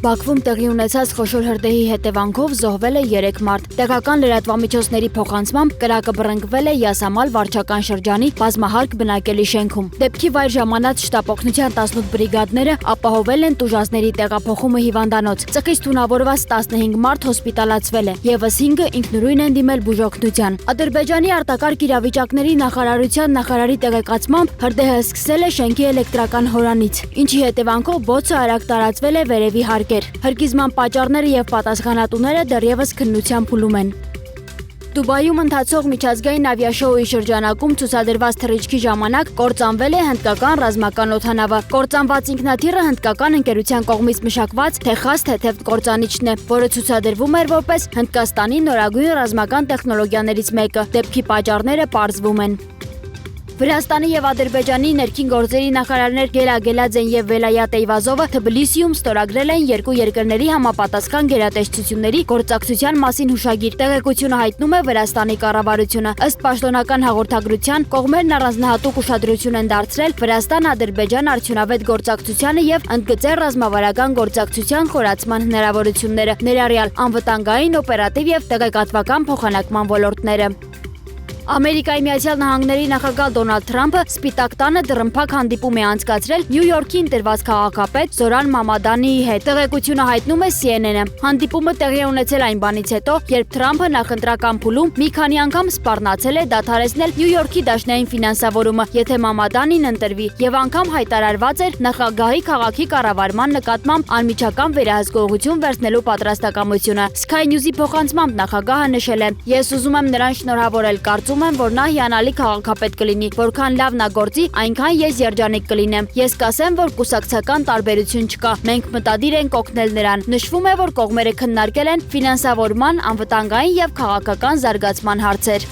Բաքվում տեղի ունեցած խոշոր հրդեհի հետևանքով զոհվել է 3 մարդ։ Տեղական լրատվամիջոցների փոխանցմամբ կրակը բռնկվել է Յասամալ վարչական շրջանի բազմահարկ բնակելի շենքում։ Դեպքի վայր ժամանած շտապօգնության 18 բրիգադները ապահովել են տուժածների տեղափոխումը հիվանդանոց։ Ծխից թունավորված 15 մարդ հոսպիտալացվել է, եւս 5-ը ինքնուրույն են դիմել բուժօգնության։ Ադրբեջանի արտակարգ իրավիճակների նախարարության նախարարի տեղեկացմամբ հրդեհը սկսել է շենքի էլեկտրական հորանից, ինչի հետևանքով բոցը արագ տարածվել է վերևի հարկեր։ Հրկիզման պատճառները եւ պատասխանատուները դեռևս քննության փուլում են։ Դուբայում ընթացող միջազգային ավիաշոուի շրջանակում ցուցադրված թռիչքի ժամանակ կործանվել է հնդկական ռազմական օդանավը։ Կործանված ինքնաթիռը հնդկական ընկերության կողմից մշակված Թեխաս թեթև կործանիչն է, որը ցուցադրվում էր որպես Հնդկաստանի նորագույն ռազմական տեխնոլոգիաներից մեկը։ Դեպքի պատճառները պարզվում են։ Վրաստանի եւ Ադրբեջանի ներքին գործերի նախարարներ Գելա Գելաձեն եւ Վելայատ Էյվազովը Թբիլիսիում ստորագրել են երկու երկրների համապատասխան գերատեսչությունների գործակցության մասին հուշագիր։ Տեղեկությունը հայտնում է Վրաստանի կառավարությունը։ Ըստ պաշտոնական հաղորդագրության, կողմերն առանձնահատուկ ուշադրություն են դարձրել Վրաստան-Ադրբեջան արդյունավետ գործակցությանը եւ ընդգծել ռազմավարական գործակցության խորացման հնարավորությունները, ներառյալ անվտանգային, օպերատիվ եւ տեղեկատվական փոխանակման ոլորտները։ Ամերիկայի Միացյալ Նահանգների նախագահ Դոնալդ Թրամփը Սպիտակ տանը դռնփակ հանդիպում է անցկացրել Նյու Յորքի ընտրված քաղաքապետ Զորան Մամադանիի հետ։ Տեղեկությունը հայտնում է CNN-ը։ Հանդիպումը տեղի ունեցել այն բանից հետո, երբ Թրամփը նախընտրական փուլում մի քանի անգամ սպառնացել է դադարեցնել Նյու Յորքի դաշնային ֆինանսավորումը, եթե Մամադանին ընտրվի, եւ անգամ հայտարարված էր նախագահի քաղաքի կառավարման նկատմամբ անմիջական վերահսկողություն վերցնելու պատրաստակամությունը։ Sky News-ի փոխանցմամբ նախագահը նշել է. «Ես ուզում եմ նրան շնորհավորել, կարծում եմ, որ նա հիանալի քաղաքապետ կլինի, որքան լավ նա գործի, այնքան ես երջանիկ կլինեմ։ Ես կասեմ, որ կուսակցական տարբերություն չկա։ Մենք մտադիր ենք օգնել նրան»։ Նշվում է, որ կողմերը քննարկել են ֆինանսավորման, անվտանգային եւ քաղաքական զարգացման հարցեր։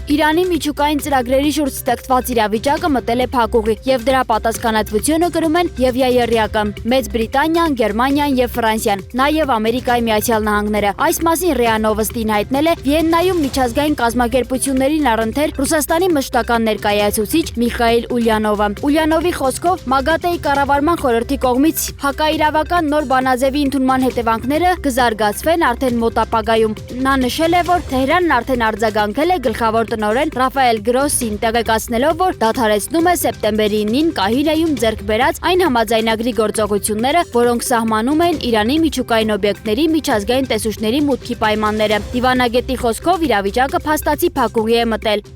Իրանի միջուկային ծրագրերի շուրջ ստեղծված իրավիճակը մտել է փակուղի, եւ դրա պատասխանատվությունը կրում են եւ ԵԱԵՌ-ը, Մեծ Բրիտանիան, Գերմանիան եւ Ֆրանսիան, նաեւ Ամերիկայի Միացյալ Նահանգները։ Այս մասին ՌԻԱ Նովոստին հայտնել է Վիեննայում միջազգային կազմակերպություններին առընթեր Ռուսաստանի մշտական ներկայացուցիչ Միխայիլ Ուլյանովը։ Ուլյանովի խոսքով ՄԱԳԱՏԵ-ի կառավարման խորհրդի կողմից հակաիրավական նոր բանաձևի ընդունման հետևանքները կզարգացվեն արդեն մոտ ապագայում։ Նա նշել է, որ Թեհրանն արդեն արձագանքել է գլխավոր տնօրեն Ռաֆայել Գրոսին, տեղեկացնելով, որ դադարեցնում է սեպտեմբերի 9-ին Կահիրեում ձեռք բերած այն համաձայնագրի գործողությունները, որոնք սահմանում են Իրանի միջուկային օբյեկտների միջազգային տեսուչների մուտքի պայմանները։ Դիվանագետի խոսքով իրավիճակը փաստացի փակուղի է մտել։